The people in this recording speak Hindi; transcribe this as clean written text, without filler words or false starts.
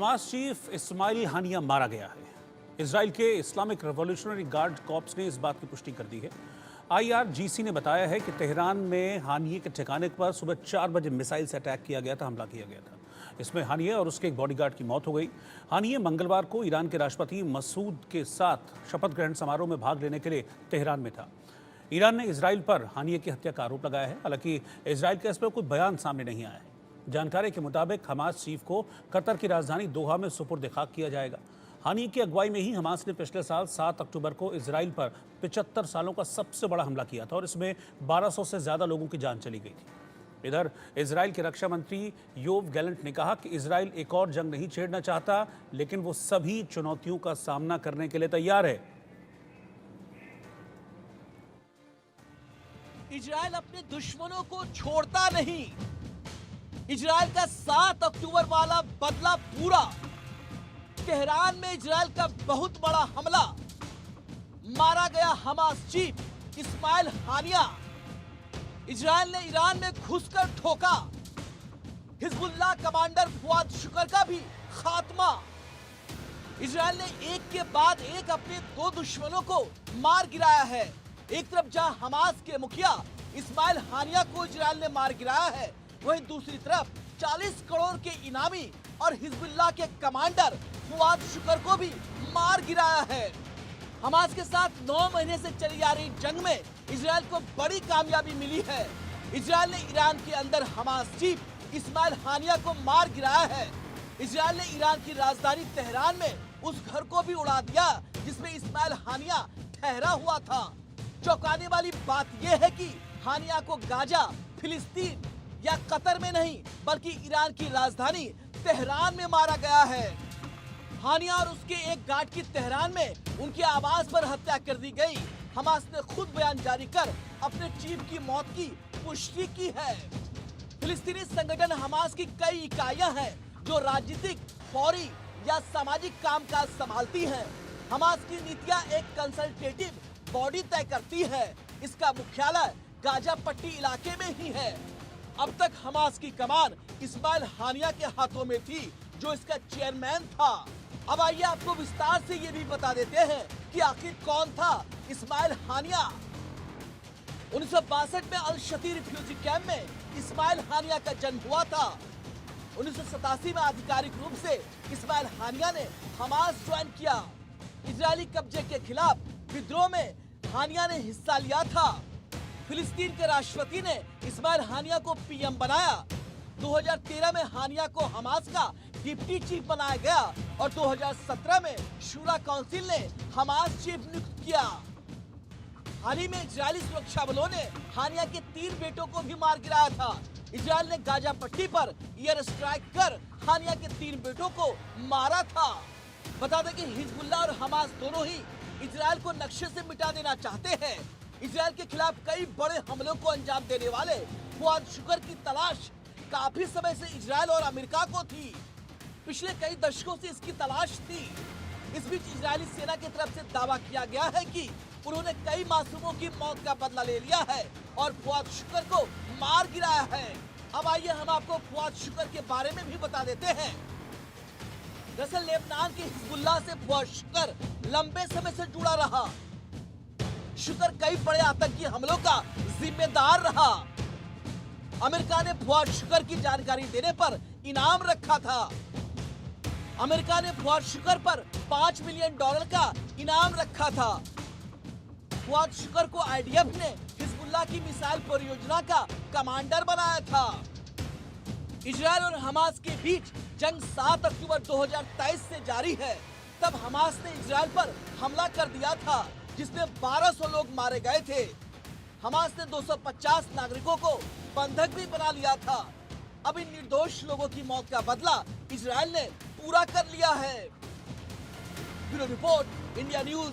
हमास चीफ इस्माइल हानिया मारा गया है। इजराइल के इस्लामिक रिवॉल्यूशनरी गार्ड कॉर्प्स ने इस बात की पुष्टि कर दी है। IRGC ने बताया है कि तेहरान में हानिये के ठिकाने पर सुबह 4 बजे मिसाइल से अटैक किया गया था, हमला किया गया था। इसमें हानिये और उसके एक बॉडीगार्ड की मौत हो गई। हानिये मंगलवार को ईरान के राष्ट्रपति मसूद के साथ शपथ ग्रहण समारोह में भाग लेने के लिए तेहरान में था। ईरान ने इजराइल पर हानिये की हत्या का आरोप लगाया है। हालांकि इजराइल का इस पर कोई बयान सामने नहीं आया है। जानकारी के मुताबिक हमास चीफ को कतर की राजधानी दोहा में सुपुर्द खाक किया जाएगा। हानिये की अगुवाई में ही हमास ने पिछले साल 7 अक्टूबर को इजराइल पर 75 सालों का सबसे बड़ा हमला किया था और इसमें 1200 से ज्यादा लोगों की जान चली गई थी। इधर इजराइल के रक्षा मंत्री योव गैलेंट ने कहा कि इजराइल एक और जंग नहीं छेड़ना चाहता, लेकिन वो सभी चुनौतियों का सामना करने के लिए तैयार है। इजराइल अपने दुश्मनों को छोड़ता नहीं। इजराइल का 7 अक्टूबर वाला बदला पूरा। तेहरान में इजराइल का बहुत बड़ा हमला, मारा गया हमास चीफ इस्माइल हानिया। इजराइल ने ईरान में घुसकर ठोका। हिजबुल्लाह कमांडर फुआद शुक्र का भी खात्मा। इजराइल ने एक के बाद एक अपने 2 दुश्मनों को मार गिराया है। एक तरफ जहां हमास के मुखिया इस्माइल हानिया को इजराइल ने मार गिराया है, वहीं दूसरी तरफ 40 करोड़ के इनामी और हिजबुल्लाह के कमांडर फुआद शुक्र को भी मार गिराया है। हमास के साथ 9 महीने से चली आ रही जंग में इजराइल को बड़ी कामयाबी मिली है। इजराइल ने ईरान के अंदर हमास चीफ इस्माइल हानिया को मार गिराया है। इजराइल ने ईरान की राजधानी तेहरान में उस घर को भी उड़ा दिया जिसमें इस्माइल हानिया ठहरा हुआ था। चौंकाने वाली बात यह है कि हानिया को गाजा, फिलिस्तीन या कतर में नहीं बल्कि ईरान की राजधानी तेहरान में मारा गया है। हानिया और उसके एक गार्ड की तेहरान में उनके आवास पर हत्या कर दी गई। हमास ने खुद बयान जारी कर अपने चीफ की मौत की पुष्टि की है। फिलिस्तीनी संगठन हमास की कई इकाइयां हैं जो राजनीतिक, फौरी या सामाजिक कामकाज संभालती हैं। हमास की नीतियां एक कंसल्टेटिव बॉडी तय करती है। इसका मुख्यालय गाजा पट्टी इलाके में ही है। अब तक हमास की कमान इस्माइल हानिया के हाथों में थी, जो इसका चेयरमैन था। अब आइए आपको विस्तार से ये भी बता देते हैं कि आखिर कौन था इस्माइल हानिया। 1962 में अल शती रिफ्यूजी कैंप में इस्माइल हानिया का जन्म हुआ था। 1987 में आधिकारिक रूप से इस्माइल हानिया ने हमास ज्वाइन किया। इजरायली कब्जे के खिलाफ विद्रोह में हानिया ने हिस्सा लिया था। फिलिस्तीन के राष्ट्रपति ने इस्माइल हानिया को PM बनाया। 2013 में हानिया को हमास का डिप्टी चीफ बनाया गया और 2017 में शूरा काउंसिल ने हमास चीफ नियुक्त किया। हाल ही में इजरायली सुरक्षा बलों ने हानिया के 3 बेटों को भी मार गिराया था। इजरायल ने गाजा पट्टी पर एयर स्ट्राइक कर हानिया के 3 बेटों को मारा था। बता दें कि हिजबुल्लाह और हमास दोनों ही इजरायल को नक्शे से मिटा देना चाहते हैं। इजरायल के खिलाफ कई बड़े हमलों को अंजाम देने वाले फुआद शुक्र की तलाश काफी समय से इजरायल और अमेरिका को थी। पिछले कई दशकों से इसकी तलाश थी। इस बीच इजरायली सेना की तरफ से दावा किया गया है कि उन्होंने कई मासूमों की मौत का बदला ले लिया है और फुआद शुक्र को मार गिराया है। अब आइए हम आपको फुआद शुक्र के बारे में भी बता देते हैं। दरअसल लेबनान के हिजबुल्लाह से फुआद शुक्र लंबे समय से जुड़ा रहा। शुक्र कई बड़े आतंकी हमलों का जिम्मेदार रहा। अमेरिका ने फुआद शुक्र की जानकारी देने पर इनाम रखा था। अमेरिका ने फुआद शुक्र पर $5 मिलियन का इनाम रखा था। फुआद शुक्र को IDF ने हिजबुल्लाह की मिसाइल परियोजना का कमांडर बनाया था। इजरायल और हमास के बीच जंग 7 अक्टूबर 2023 से जारी है। तब हमास ने इजरायल पर हमला कर दिया था, जिसमें 1200 लोग मारे गए थे। हमास ने 250 नागरिकों को बंधक भी बना लिया था। अब इन निर्दोष लोगों की मौत का बदला इजरायल ने पूरा कर लिया है। Bureau report, India news.